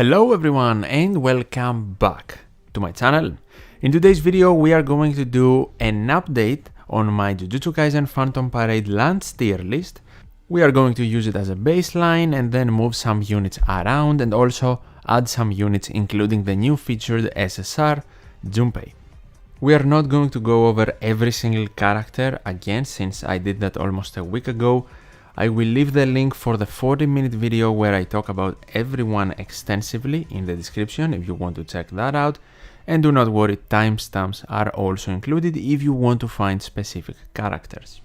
Hello everyone and welcome back to my channel. In today's video we are going to do an update on my Jujutsu Kaisen Phantom Parade launch tier list. We are going to use it as a baseline and then move some units around and also add some units including the new featured SSR Junpei. We are not going to go over every single character again since I did that almost a week ago. I will leave the link for the 40-minute video where I talk about everyone extensively in the description if you want to check that out. And do not worry, timestamps are also included if you want to find specific characters.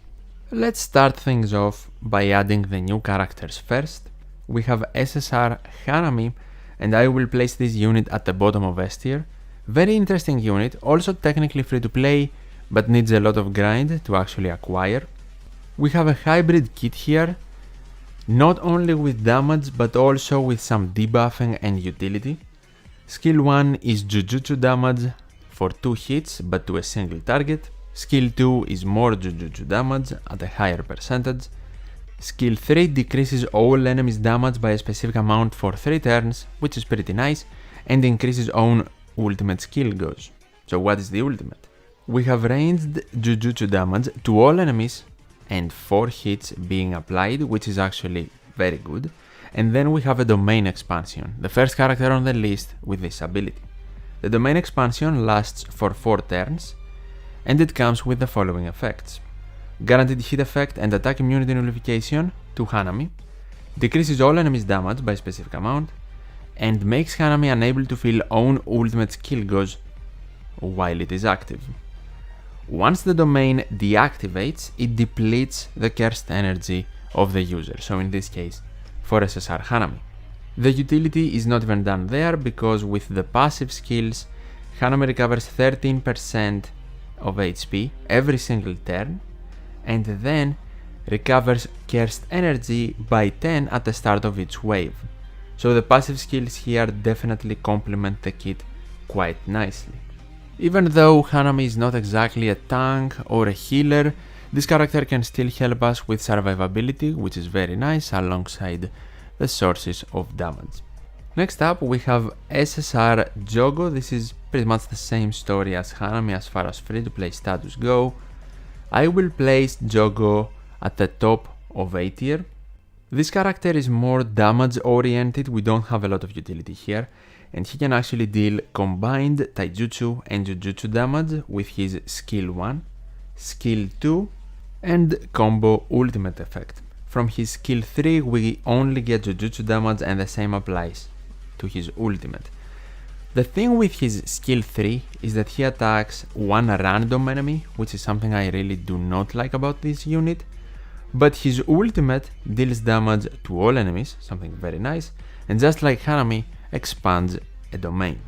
Let's start things off by adding the new characters first. We have SSR Hanami and I will place this unit at the bottom of S tier. Very interesting unit, also technically free to play, but needs a lot of grind to actually acquire. We have a hybrid kit here, not only with damage but also with some debuffing and utility. Skill 1 is Jujutsu damage for 2 hits but to a single target. Skill 2 is more Jujutsu damage at a higher percentage. Skill 3 decreases all enemies' damage by a specific amount for 3 turns, which is pretty nice, and increases own ultimate skill goes. So what is the ultimate? We have ranged Jujutsu damage to all enemies and 4 hits being applied, which is actually very good. And then we have a domain expansion, the first character on the list with this ability. The domain expansion lasts for 4 turns and it comes with the following effects. Guaranteed hit effect and attack immunity nullification to Hanami, decreases all enemies damage by a specific amount, and makes Hanami unable to feel own ultimate skill goes while it is active. Once the domain deactivates, it depletes the cursed energy of the user, so in this case, for SSR Hanami. The utility is not even done there because with the passive skills, Hanami recovers 13% of HP every single turn, and then recovers cursed energy by 10 at the start of each wave. So the passive skills here definitely complement the kit quite nicely. Even though Hanami is not exactly a tank or a healer, this character can still help us with survivability, which is very nice alongside the sources of damage. Next up we have SSR Jogo. This is pretty much the same story as Hanami as far as free to play status go. I will place Jogo at the top of A tier. This character is more damage oriented, we don't have a lot of utility here, and he can actually deal combined taijutsu and jujutsu damage with his skill 1, skill 2 and combo ultimate effect. From his skill 3 we only get jujutsu damage and the same applies to his ultimate. The thing with his skill 3 is that he attacks one random enemy, which is something I really do not like about this unit. But his ultimate deals damage to all enemies, something very nice, and just like Hanami, expands a domain.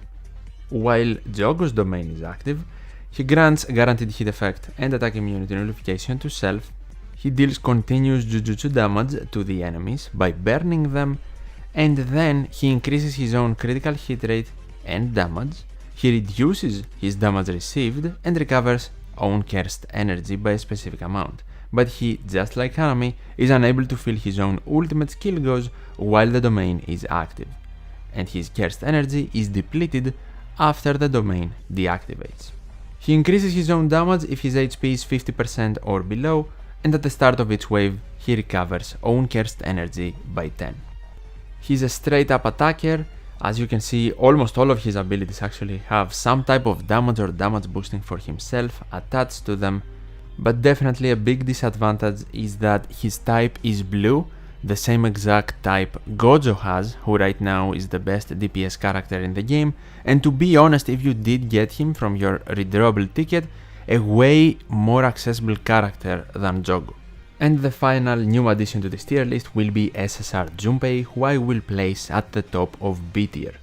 While Jogo's domain is active, he grants guaranteed hit effect and attack immunity nullification to self. He deals continuous jujutsu damage to the enemies by burning them, and then he increases his own critical hit rate and damage. He reduces his damage received and recovers own cursed energy by a specific amount. But he, just like Hanami, is unable to feel his own ultimate skill goes while the domain is active, and his cursed energy is depleted after the domain deactivates. He increases his own damage if his HP is 50% or below, and at the start of each wave he recovers own cursed energy by 10. He's a straight up attacker. As you can see, almost all of his abilities actually have some type of damage or damage boosting for himself attached to them. But definitely a big disadvantage is that his type is blue, the same exact type Gojo has, who right now is the best DPS character in the game, and to be honest, if you did get him from your redrawable ticket, a way more accessible character than Jogo. And the final new addition to this tier list will be SSR Junpei, who I will place at the top of B tier.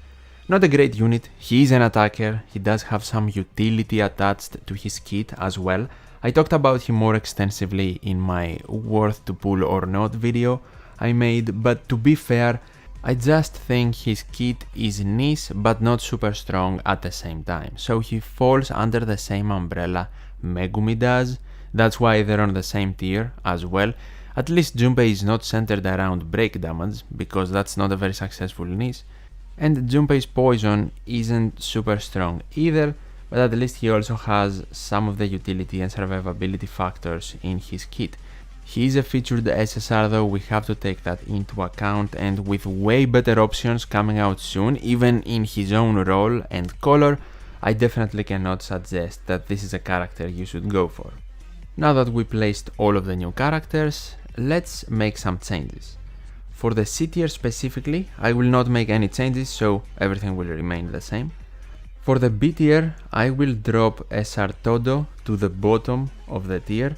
Not a great unit, he is an attacker, he does have some utility attached to his kit as well. I talked about him more extensively in my worth to pull or not video I made, but to be fair, I just think his kit is niche but not super strong at the same time, so he falls under the same umbrella Megumi does. That's why they're on the same tier as well. At least Junpei is not centered around break damage, because that's not a very successful niche. And Junpei's poison isn't super strong either, but at least he also has some of the utility and survivability factors in his kit. He is a featured SSR though, we have to take that into account, and with way better options coming out soon, even in his own role and color, I definitely cannot suggest that this is a character you should go for. Now that we placed all of the new characters, let's make some changes. For the C tier specifically, I will not make any changes, so everything will remain the same. For the B tier, I will drop SR Todo to the bottom of the tier.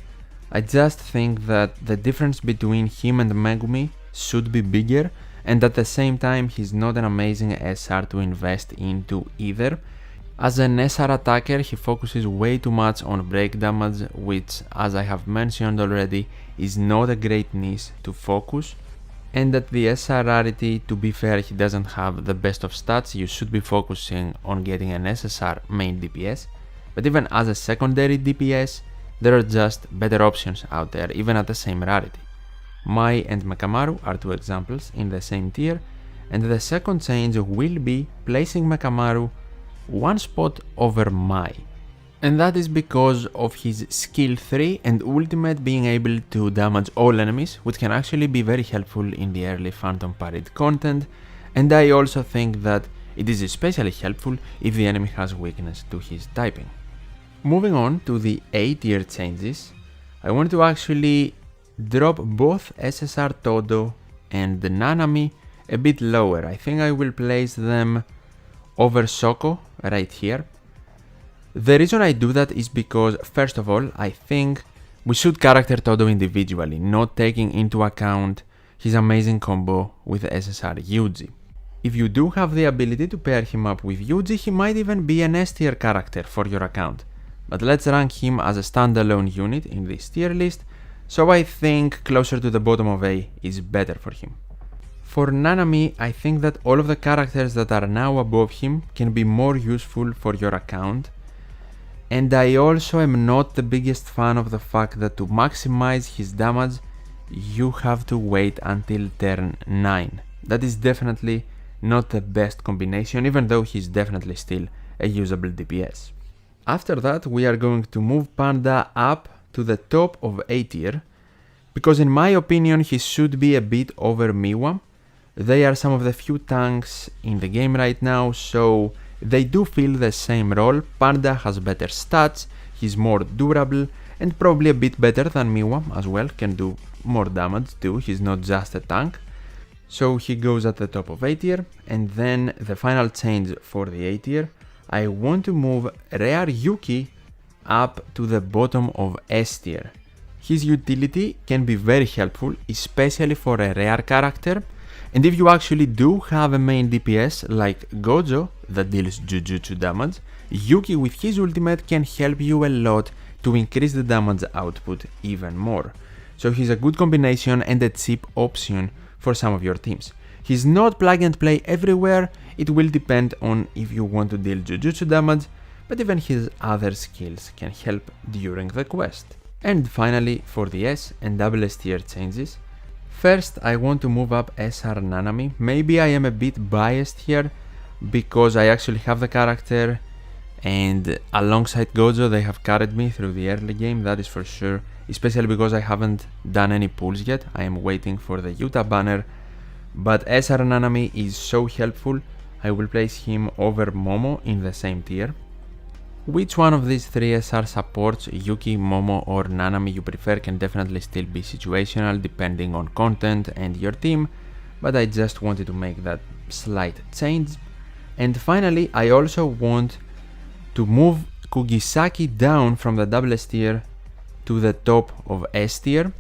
I just think that the difference between him and Megumi should be bigger, and at the same time he's not an amazing SR to invest into either. As an SR attacker, he focuses way too much on break damage, which, as I have mentioned already, is not a great niche to focus. And at the SR rarity, to be fair, he doesn't have the best of stats. You should be focusing on getting an SSR main DPS, but even as a secondary DPS, there are just better options out there, even at the same rarity. Mai and Mekamaru are two examples in the same tier, and the second change will be placing Mekamaru one spot over Mai. And that is because of his skill 3 and ultimate being able to damage all enemies, which can actually be very helpful in the early Phantom Parade content, and I also think that it is especially helpful if the enemy has weakness to his typing. Moving on to the A tier changes, I want to actually drop both SSR Todo and the Nanami a bit lower. I think I will place them over Shoko right here. The reason I do that is because, first of all, I think we should character Todo individually, not taking into account his amazing combo with SSR Yuji. If you do have the ability to pair him up with Yuji, he might even be an S tier character for your account. But let's rank him as a standalone unit in this tier list, so I think closer to the bottom of A is better for him. For Nanami, I think that all of the characters that are now above him can be more useful for your account, and I also am not the biggest fan of the fact that to maximize his damage, you have to wait until turn 9. That is definitely not the best combination, even though he's definitely still a usable DPS. After that, we are going to move Panda up to the top of A tier, because in my opinion he should be a bit over Miwa. They are some of the few tanks in the game right now, so they do fill the same role. Panda has better stats, he's more durable, and probably a bit better than Miwa as well, can do more damage too, he's not just a tank. So he goes at the top of A tier, and then the final change for the A tier, I want to move Rare Yuki up to the bottom of S tier. His utility can be very helpful, especially for a rare character, and if you actually do have a main DPS like Gojo that deals Jujutsu damage, Yuki with his ultimate can help you a lot to increase the damage output even more. So he's a good combination and a cheap option for some of your teams. He's not plug and play everywhere, it will depend on if you want to deal Jujutsu damage, but even his other skills can help during the quest. And finally, for the S and SS tier changes, first I want to move up SR Nanami. Maybe I am a bit biased here, because I actually have the character, and alongside Gojo they have carried me through the early game, that is for sure, especially because I haven't done any pulls yet, I am waiting for the Utah banner. But SR Nanami is so helpful, I will place him over Momo in the same tier. Which one of these three SR supports, Yuki, Momo or Nanami you prefer, can definitely still be situational depending on content and your team, but I just wanted to make that slight change. And finally, I also want to move Kugisaki down from the SS tier to the top of S tier.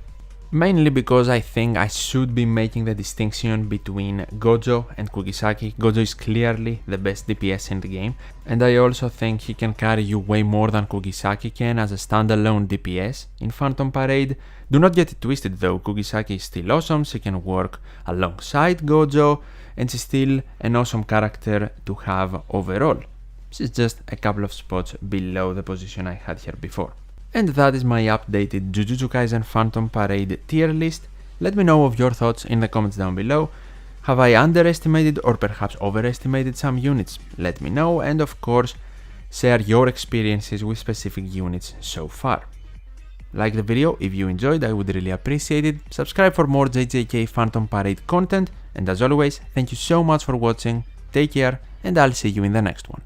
Mainly because I think I should be making the distinction between Gojo and Kugisaki. Gojo is clearly the best DPS in the game, and I also think he can carry you way more than Kugisaki can as a standalone DPS in Phantom Parade. Do not get it twisted though, Kugisaki is still awesome, she can work alongside Gojo, and she's still an awesome character to have overall. She's just a couple of spots below the position I had here before. And that is my updated Jujutsu Kaisen Phantom Parade tier list. Let me know of your thoughts in the comments down below. Have I underestimated or perhaps overestimated some units? Let me know, and of course, share your experiences with specific units so far. Like the video if you enjoyed, I would really appreciate it. Subscribe for more JJK Phantom Parade content, and as always, thank you so much for watching, take care, and I'll see you in the next one.